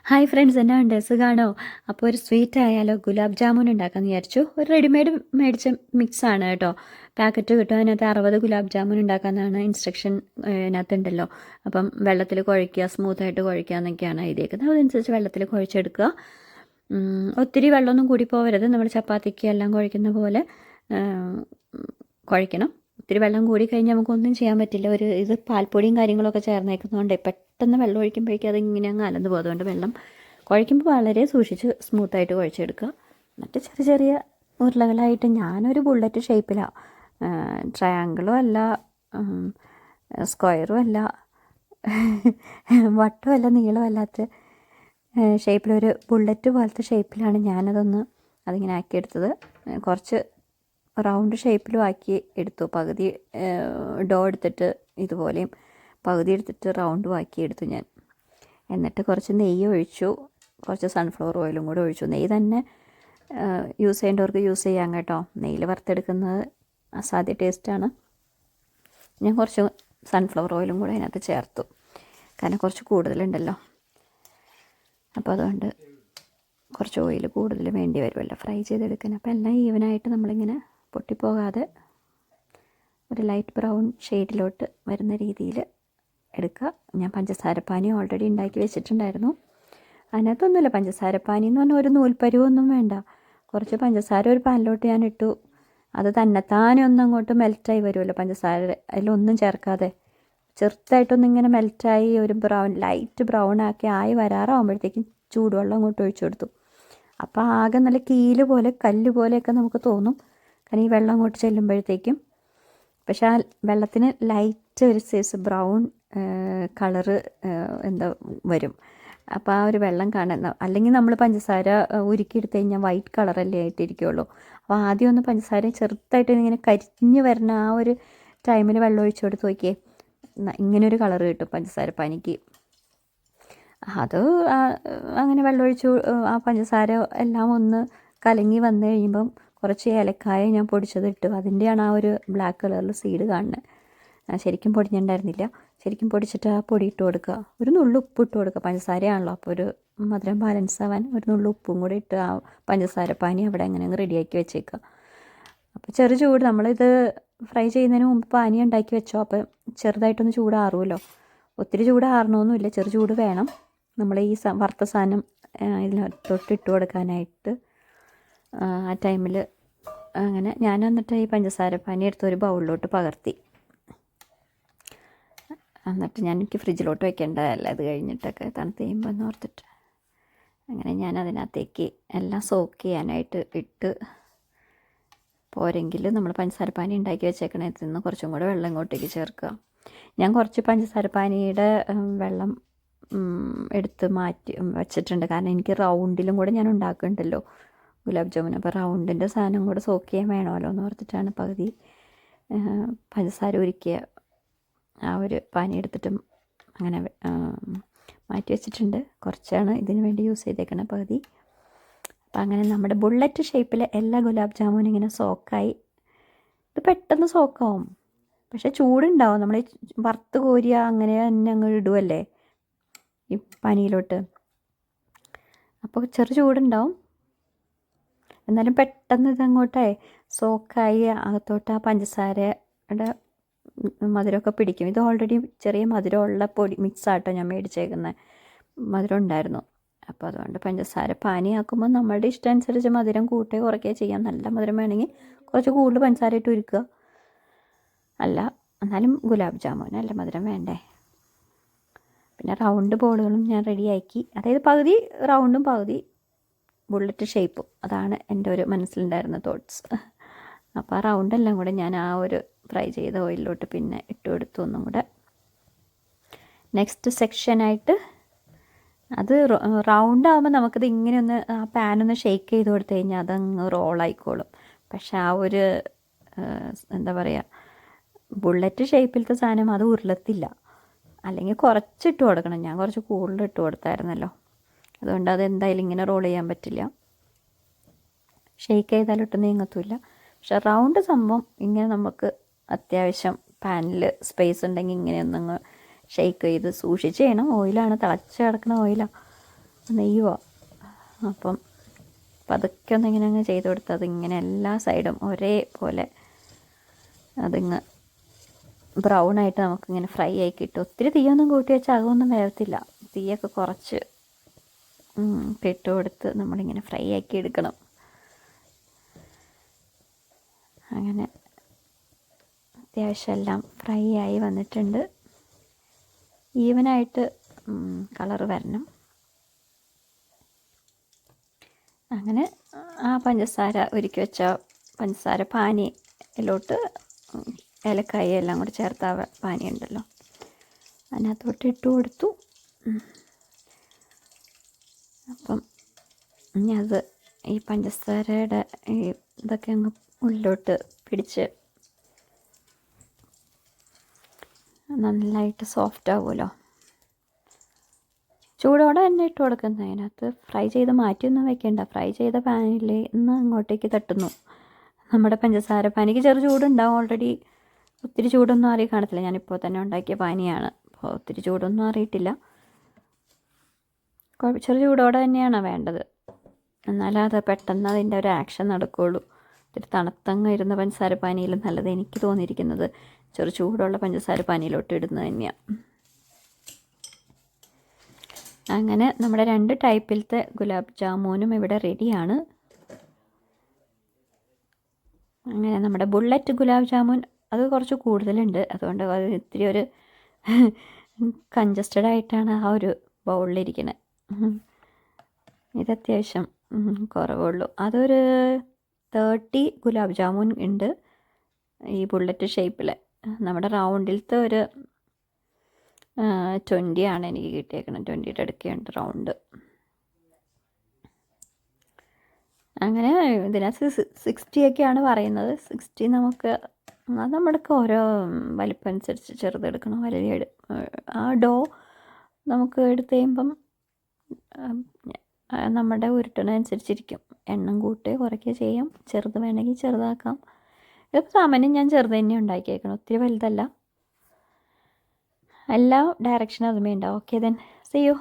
Hi friends, എന്നാ ഉണ്ട്? സുഖാണോ? അപ്പോൾ ഒരു സ്വീറ്റ് ആയാലോ? ഗുലാബ് ജാമുൻ ഉണ്ടാക്കാമെന്ന് വിചാരിച്ചു. ഒരു റെഡിമെയ്ഡ് മേടിച്ച മിക്സാണ് കേട്ടോ. പാക്കറ്റ് കിട്ടും. അതിനകത്ത് 60 ഗുലാബ് ജാമുൻ ഉണ്ടാക്കാമെന്നാണ് ഇൻസ്ട്രക്ഷൻ ഇതിനകത്തുണ്ടല്ലോ. അപ്പം വെള്ളത്തിൽ കുഴയ്ക്കുക, സ്മൂത്തായിട്ട് കുഴയ്ക്കുക എന്നൊക്കെയാണ് എഴുതിയേക്കുന്നത്. അതനുസരിച്ച് വെള്ളത്തിൽ കുഴച്ചെടുക്കുക. ഒത്തിരി വെള്ളമൊന്നും കൂടി പോകരുത്. നമ്മൾ ചപ്പാത്തിക്ക് എല്ലാം കുഴയ്ക്കുന്ന പോലെ കുഴയ്ക്കണം. ഒത്തിരി വെള്ളം കൂടി കഴിഞ്ഞാൽ നമുക്കൊന്നും ചെയ്യാൻ പറ്റില്ല. ഇത് പാൽപ്പൊടിയും കാര്യങ്ങളൊക്കെ ചേർന്നേക്കുന്നതുകൊണ്ട് പെട്ടെന്ന് വെള്ളം ഒഴിക്കുമ്പോഴേക്കും അതിങ്ങനെ അങ്ങ് അലന്ന് പോകും. അതുകൊണ്ട് വെള്ളം കുഴയ്ക്കുമ്പോൾ വളരെ സൂക്ഷിച്ച് സ്മൂത്തായിട്ട് കുഴച്ചെടുക്കുക. എന്നിട്ട് ചെറിയ ചെറിയ ഉരുളകളായിട്ട് ഞാനൊരു ബുള്ളറ്റ് ഷേപ്പിലാണ്, ട്രയാങ്കിളും അല്ല, സ്ക്വയറും അല്ല, വട്ടമല്ല, നീളമല്ലാത്ത ഷേപ്പിലൊരു ബുള്ളറ്റ് പോലത്തെ ഷേപ്പിലാണ് അതിങ്ങനെ ആക്കിയെടുത്തത്. കുറച്ച് റൗണ്ട് ഷേപ്പിലും ആക്കി എടുത്തു. പകുതി ഡോ എടുത്തിട്ട് ഇതുപോലെയും പകുതി എടുത്തിട്ട് റൗണ്ടും ആക്കി എടുത്തു ഞാൻ. എന്നിട്ട് കുറച്ച് നെയ്യ് ഒഴിച്ചു, കുറച്ച് സൺഫ്ലവർ ഓയിലും കൂടെ ഒഴിച്ചു. നെയ്യ് തന്നെ യൂസ് ചെയ്യേണ്ടവർക്ക് യൂസ് ചെയ്യാം കേട്ടോ. നെയ്യിൽ വറുത്തെടുക്കുന്നത് അസാധ്യ ടേസ്റ്റാണ്. ഞാൻ കുറച്ച് സൺഫ്ലവർ ഓയിലും കൂടെ അതിനകത്ത് ചേർത്തു, കാരണം കുറച്ച് കൂടുതലുണ്ടല്ലോ. അപ്പോൾ അതുകൊണ്ട് കുറച്ച് ഓയിൽ കൂടുതൽ വേണ്ടി വരുമല്ലോ ഫ്രൈ ചെയ്തെടുക്കാൻ. അപ്പോൾ എല്ലാം ഈവനായിട്ട് നമ്മളിങ്ങനെ പൊട്ടിപ്പോകാതെ ഒരു ലൈറ്റ് ബ്രൗൺ ഷെയ്ഡിലോട്ട് വരുന്ന രീതിയിൽ എടുക്കുക. ഞാൻ പഞ്ചസാരപ്പാനി ഓൾറെഡി ഉണ്ടാക്കി വെച്ചിട്ടുണ്ടായിരുന്നു. അതിനകത്തൊന്നുമില്ല, പഞ്ചസാരപ്പാനി എന്ന് പറഞ്ഞാൽ ഒരു നൂൽപ്പരുവൊന്നും വേണ്ട. കുറച്ച് പഞ്ചസാര ഒരു പാനിലോട്ട് ഞാൻ ഇട്ടു. അത് തന്നെത്താനെ ഒന്നും അങ്ങോട്ട് മെൽറ്റായി വരുമല്ലോ പഞ്ചസാര, അതിലൊന്നും ചേർക്കാതെ ചെറുതായിട്ടൊന്നിങ്ങനെ മെൽറ്റായി ഒരു ലൈറ്റ് ബ്രൗൺ ആയി വരാറാകുമ്പോഴത്തേക്കും ചൂടുവെള്ളം അങ്ങോട്ട് ഒഴിച്ചു കൊടുത്തു. അപ്പോൾ ആകെ നല്ല കീല് പോലെ കല്ല് പോലെയൊക്കെ നമുക്ക് തോന്നും, കാരണം ഈ വെള്ളം അങ്ങോട്ട് ചെല്ലുമ്പോഴത്തേക്കും. പക്ഷെ ആ വെള്ളത്തിന് ലൈറ്റ് ഒരു സൈസ് ബ്രൗൺ കളറ് വരും. അപ്പോൾ ആ ഒരു വെള്ളം കാണുന്ന, അല്ലെങ്കിൽ നമ്മൾ പഞ്ചസാര ഉരുക്കിയെടുത്ത് കഴിഞ്ഞാൽ വൈറ്റ് കളറല്ലേ ആയിട്ടിരിക്കുള്ളൂ. അപ്പോൾ ആദ്യം ഒന്ന് പഞ്ചസാര ചെറുതായിട്ട് ഇങ്ങനെ കരിഞ്ഞ് വരുന്ന ആ ഒരു ടൈമിൽ വെള്ളം ഒഴിച്ചു കൊടുത്ത് നോക്കിയേ, ഇങ്ങനൊരു കളറ് കിട്ടും പഞ്ചസാര പാനിക്ക്. അത് അങ്ങനെ വെള്ളമൊഴിച്ചു ആ പഞ്ചസാര എല്ലാം ഒന്ന് കലങ്ങി വന്നു കഴിയുമ്പം കുറച്ച് ഏലക്കായ ഞാൻ പൊടിച്ചതിട്ടു. അതിൻ്റെയാണ് ആ ഒരു ബ്ലാക്ക് കളറിൽ സീഡ് കാണുന്നത്. ശരിക്കും പൊടിഞ്ഞിട്ടുണ്ടായിരുന്നില്ല. ശരിക്കും പൊടിച്ചിട്ട് ആ പൊടി ഇട്ട് കൊടുക്കുക. ഒരു നുള്ളു ഉപ്പ് ഇട്ട് കൊടുക്കുക. പഞ്ചസാരയാണല്ലോ, അപ്പോൾ ഒരു മധുരം ബാലൻസ് ആവാൻ ഒരു നുള്ളു ഉപ്പും കൂടി ഇട്ട് ആ പഞ്ചസാര പാനി അവിടെ അങ്ങനെ അങ്ങ് റെഡിയാക്കി വെച്ചേക്കുക. അപ്പോൾ ചെറു ചൂട്, നമ്മളിത് ഫ്രൈ ചെയ്യുന്നതിന് മുമ്പ് പാനി ഉണ്ടാക്കി വെച്ചോ. അപ്പോൾ ചെറുതായിട്ടൊന്ന് ചൂടാറുമല്ലോ. ഒത്തിരി ചൂടാറണമെന്നില്ല, ചെറു ചൂട് വേണം നമ്മൾ ഈ വറുത്ത സാധനം ഇതിനകത്തോട്ട് ഇട്ട് കൊടുക്കാനായിട്ട്. ആ ടൈമിൽ അങ്ങനെ ഞാൻ എന്നിട്ട് ഈ പഞ്ചസാര പാനി എടുത്ത് ഒരു ബൗളിലോട്ട് പകർത്തി. എന്നിട്ട് എനിക്ക് ഫ്രിഡ്ജിലോട്ട് വെക്കേണ്ടതല്ല, അത് കഴിഞ്ഞിട്ടൊക്കെ തണുത്ത് കഴിയുമ്പോൾ എന്ന് ഓർത്തിട്ട് അങ്ങനെ ഞാൻ അതിനകത്തേക്ക് എല്ലാം സോക്ക് ചെയ്യാനായിട്ട് ഇട്ട്. പോരെങ്കിൽ നമ്മൾ പഞ്ചസാര പാനി ഉണ്ടാക്കി വെച്ചേക്കണതിൽ നിന്ന് കുറച്ചും കൂടെ വെള്ളം ഇങ്ങോട്ടേക്ക് ചേർക്കുക. ഞാൻ കുറച്ച് പഞ്ചസാര പാനിയുടെ വെള്ളം എടുത്ത് മാറ്റി വെച്ചിട്ടുണ്ട്, കാരണം എനിക്ക് റൗണ്ടിലും കൂടെ ഞാൻ ഉണ്ടാക്കുന്നുണ്ടല്ലോ ഗുലാബ് ജാമുൻ. അപ്പോൾ റൗണ്ടിൻ്റെ സാധനം കൂടെ സോക്ക് ചെയ്യാൻ വേണമല്ലോ എന്ന് ഓർത്തിട്ടാണ് പകുതി പഞ്ചസാര ഉരുക്കിയ ആ ഒരു പാനി എടുത്തിട്ടും അങ്ങനെ മാറ്റി വെച്ചിട്ടുണ്ട്. കുറച്ചാണ് ഇതിന് വേണ്ടി യൂസ് ചെയ്തേക്കണം, പകുതി. അപ്പം അങ്ങനെ നമ്മുടെ ബുള്ളറ്റ് ഷേപ്പിൽ എല്ലാ ഗുലാബ് ജാമുനും ഇങ്ങനെ സോക്കായി. ഇത് പെട്ടെന്ന് സോക്കാവും, പക്ഷെ ചൂടുണ്ടാവും. നമ്മൾ വറുത്ത് കോരിയ അങ്ങനെ തന്നെ അങ്ങ് ഇടുമല്ലേ ഈ പനിയിലോട്ട്, അപ്പോൾ ചെറു ചൂടുണ്ടാവും. എന്നാലും പെട്ടെന്ന് ഇതങ്ങോട്ടേ സോക്കായി അകത്തോട്ട് ആ പഞ്ചസാരയുടെ മധുരമൊക്കെ പിടിക്കും. ഇത് ഓൾറെഡി ചെറിയ മധുരമുള്ള പൊടി മിക്സാട്ടോ ഞാൻ മേടിച്ചേക്കുന്നത്, മധുരം ഉണ്ടായിരുന്നു. അപ്പോൾ അതുകൊണ്ട് പഞ്ചസാര പാനി ആക്കുമ്പോൾ നമ്മളുടെ ഇഷ്ടം അനുസരിച്ച് മധുരം കൂട്ടുകയോ കുറയ്ക്കുകയോ ചെയ്യാം. നല്ല മധുരം വേണമെങ്കിൽ കുറച്ച് കൂടുതൽ പഞ്ചസാര ഇട്ട് ഉരുക്കുക. അല്ല എന്നാലും ഗുലാബ് ജാമുൻ നല്ല മധുരം വേണ്ടേ. പിന്നെ റൗണ്ട് ബോളുകളും ഞാൻ റെഡിയാക്കി, അതായത് പകുതി റൗണ്ടും പകുതി ബുള്ളറ്റ് ഷേപ്പും. അതാണ് എൻ്റെ ഒരു മനസ്സിലുണ്ടായിരുന്ന തോട്ട്സ്. അപ്പോൾ ആ റൗണ്ടെല്ലാം കൂടെ ഞാൻ ആ ഒരു ഫ്രൈ ചെയ്ത ഓയിലിലോട്ട് പിന്നെ ഇട്ട് കൊടുത്തു ഒന്നും കൂടെ. നെക്സ്റ്റ് സെക്ഷനായിട്ട് അത് റൗണ്ട് ആകുമ്പോൾ നമുക്കിത് ഇങ്ങനെ ഒന്ന് ആ പാനൊന്ന് ഷേക്ക് ചെയ്ത് കൊടുത്തു കഴിഞ്ഞാൽ അതങ്ങ് റോളായിക്കോളും. പക്ഷെ ആ ഒരു എന്താ പറയുക, ബുള്ളറ്റ് ഷേപ്പിലത്തെ സാധനം അത് ഉരുളത്തില്ല. അല്ലെങ്കിൽ കുറച്ചിട്ട് കൊടുക്കണം. ഞാൻ കുറച്ച് കൂടുതൽ ഇട്ട് കൊടുത്തായിരുന്നല്ലോ, അതുകൊണ്ട് അതെന്തായാലും ഇങ്ങനെ റോൾ ചെയ്യാൻ പറ്റില്ല. ഷേക്ക് ചെയ്താലൊട്ടും നീങ്ങത്തുമില്ല. പക്ഷെ റൗണ്ട് സംഭവം ഇങ്ങനെ നമുക്ക് അത്യാവശ്യം പാനിൽ സ്പേസ് ഉണ്ടെങ്കിൽ ഇങ്ങനെയൊന്നങ്ങ് ഷേക്ക് ചെയ്ത് സൂക്ഷിച്ച് ചെയ്യണം. ഓയിലാണ്, തിളച്ച് കിടക്കുന്ന ഓയിലാണ്. നെയ്യുമോ. അപ്പം പതുക്കെ ഒന്നിങ്ങനെ അങ്ങ് ചെയ്ത് കൊടുത്ത് അതിങ്ങനെ എല്ലാ സൈഡും ഒരേപോലെ അതിങ്ങ് ബ്രൗണായിട്ട് നമുക്കിങ്ങനെ ഫ്രൈ ആയി കിട്ടും. ഒത്തിരി തീയൊന്നും കൂട്ടി വെച്ചാൽ അതൊന്നും വേവത്തില്ല. തീയൊക്കെ കുറച്ച് ഇട്ട് കൊടുത്ത് നമ്മളിങ്ങനെ ഫ്രൈ ആക്കി എടുക്കണം. അങ്ങനെ അത്യാവശ്യം എല്ലാം ഫ്രൈ ആയി വന്നിട്ടുണ്ട്. ഈവനായിട്ട് കളറ് വരണം. അങ്ങനെ ആ പഞ്ചസാര ഒരുക്കി വെച്ച പഞ്ചസാര പാനിയിലോട്ട് ഏലക്കായ എല്ലാം കൂടി ചേർത്ത പാനി ഉണ്ടല്ലോ, അതിനകത്തോട്ട് ഇട്ട് കൊടുത്തു. അപ്പം ഇനി അത് ഈ പഞ്ചസാരയുടെ ഈ ഇതൊക്കെ അങ്ങ് ഉള്ളിലോട്ട് പിടിച്ച് നന്നായിട്ട് സോഫ്റ്റ് ആവുമല്ലോ. ചൂടോടെ തന്നെ ഇട്ട് കൊടുക്കുന്നത്. അതിനകത്ത് ഫ്രൈ ചെയ്ത് മാറ്റിയൊന്നും വെക്കേണ്ട. ഫ്രൈ ചെയ്ത പാനിൽ ഇന്ന് അങ്ങോട്ടേക്ക് തട്ടുന്നു. നമ്മുടെ പഞ്ചസാര പാനിക്ക് ചെറു ചൂടുണ്ടാവും. ഓൾറെഡി ഒത്തിരി ചൂടൊന്നും അറിയി കാണത്തില്ല. ഞാനിപ്പോൾ തന്നെ ഉണ്ടാക്കിയ പാനിയാണ്, അപ്പോൾ ഒത്തിരി ചൂടൊന്നും അറിയിട്ടില്ല. ചെറു ചൂടോടെ തന്നെയാണ് വേണ്ടത്, എന്നാലേ അത് പെട്ടെന്ന് അതിൻ്റെ ഒരു ആക്ഷൻ നടക്കുകയുള്ളൂ. ഇത്തിരി തണുത്തങ്ങ് ഇരുന്ന പഞ്ചസാര പാനിയിലും നല്ലത് എനിക്ക് തോന്നിയിരിക്കുന്നത് ചെറു ചൂടുള്ള പഞ്ചസാര പാനിയിലോട്ട് ഇടുന്നത് തന്നെയാണ്. അങ്ങനെ നമ്മുടെ 2 ടൈപ്പിലത്തെ ഗുലാബ് ജാമുനും ഇവിടെ റെഡിയാണ്. അങ്ങനെ നമ്മുടെ ബുള്ളറ്റ് ഗുലാബ് ജാമുൻ അത് കുറച്ച് കൂടുതലുണ്ട്, അതുകൊണ്ട് അത് ഇത്തിരി ഒരു കൺജസ്റ്റഡ് ആയിട്ടാണ് ആ ഒരു ബൗളിലിരിക്കുന്നത്. ഇത് അത്യാവശ്യം കുറവുള്ളൂ. അതൊരു 30 ഗുലാബ് ജാമുൻ ഉണ്ട് ഈ ബുള്ളറ്റ് ഷേപ്പിൽ. നമ്മുടെ റൗണ്ടിലത്തെ ഒരു 20 ആണ് എനിക്ക് കിട്ടിയേക്കുന്നത്. 20യുടെ അടുക്കുണ്ട് റൗണ്ട്. അങ്ങനെ ഇതിനകത്ത് 60ഒക്കെയാണ് പറയുന്നത്. 60 നമുക്ക് അത് നമ്മൾക്ക് ഓരോ വലിപ്പം അനുസരിച്ച് ചെറുതെടുക്കണം, വലിയ ആ ഡോ നമുക്ക് എടുത്ത് കഴിയുമ്പം നമ്മുടെ ഉരുട്ടണനുസരിച്ചിരിക്കും. എണ്ണം കൂട്ടുകയോ കുറയ്ക്കുകയോ ചെയ്യാം. ചെറുത് വേണമെങ്കിൽ ചെറുതാക്കാം. ഇതിപ്പോൾ സാമാന്യം ഞാൻ ചെറുത് തന്നെ ഉണ്ടാക്കിയേക്കണം, ഒത്തിരി വലുതല്ല. എല്ലാ ഡയറക്ഷനും അതുമേ ഉണ്ടാവും. Okay then see U.